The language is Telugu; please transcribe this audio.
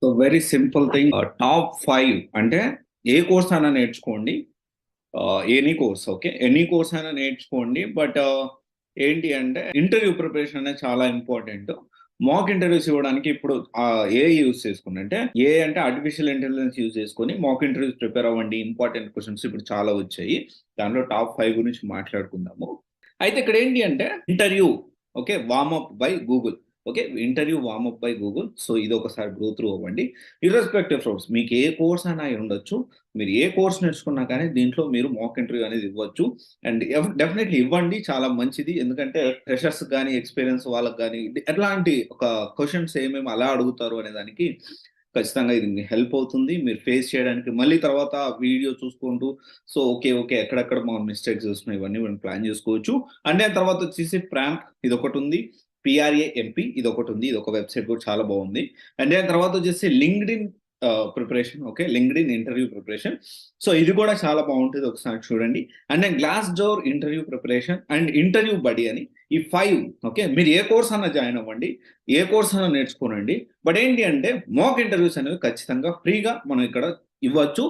So very simple thing. Top 5 అంటే ఏ కోర్స్ అయినా నేర్చుకోండి. Any course okay. Any course అయినా నేర్చుకోండి. బట్ ఏంటి అంటే ఇంటర్వ్యూ ప్రిపరేషన్ అనేది చాలా ఇంపార్టెంట్. మాక్ ఇంటర్వ్యూస్ ఇవ్వడానికి ఇప్పుడు ఏఐ యూజ్ చేసుకోండి. అంటే ఏఐ అంటే ఆర్టిఫిషియల్ ఇంటెలిజెన్స్ యూజ్ చేసుకొని మాక్ ఇంటర్వ్యూస్ ప్రిపేర్ అవ్వండి. ఇంపార్టెంట్ క్వెషన్స్ ఇప్పుడు చాలా వచ్చాయి. దాంట్లో టాప్ 5 గురించి మాట్లాడుకుందాము. అయితే ఇక్కడ ఏంటి అంటే interview okay. Warmup by Google. Okay. Interview warmup by Google. So ఇది ఒకసారి గో త్రూ అవ్వండి. ఇర్రెస్పెక్టివ్ కోర్స్ మీకు ఏ కోర్స్ అయినా అయి ఉండొచ్చు. మీరు ఏ కోర్స్ నేర్చుకున్నా కానీ దీంట్లో మీరు మాక్ ఇంటర్వ్యూ అనేది ఇవ్వచ్చు. అండ్ డెఫినెట్‌లీ ఇవ్వండి. చాలా మంచిది. ఎందుకంటే ఫ్రెషర్స్ గాని, ఎక్స్‌పీరియన్స్ వాళ్ళకి గాని ఎట్లాంటి ఒక క్వెషన్స్ ఏమేమి అలా అడుగుతారు అనే దానికి ఖచ్చితంగా ఇది మీకు హెల్ప్ అవుతుంది. మీరు ఫేస్ చేయడానికి మళ్ళీ తర్వాత వీడియో చూసుకుంటూ ఓకే. ఓకే. ఎక్కడెక్కడ మనం మిస్టేక్స్ చేస్తున్నాం ఇవన్నీ మనం ప్లాన్ చేసుకోవచ్చు. అండ్ దాని తర్వాత వచ్చేసి ప్రాంప్ ఇదొకటుంది. PRAMP ఇదొకటుంది. ఇదొక వెబ్‌సైట్ కూడా చాలా బాగుంది. అండ్ దాని తర్వాత వచ్చేసి LinkedIn preparation okay. LinkedIn interview preparation. So ఇది కూడా చాలా బాగుంటది. ఒకసారి చూడండి. And then Glassdoor interview preparation and interview buddy అని ఈ 5 ఓకే. మీరు ఏ కోర్స్ అన్నా జాయిన్ అవ్వండి. ఏ కోర్స్ అన్నా నేర్చుకోనండి. బట్ ఏంటి అంటే మాక్ ఇంటర్వ్యూస్ అనేవి ఖచ్చితంగా ఫ్రీగా మనం ఇక్కడ ఇవ్వచ్చు.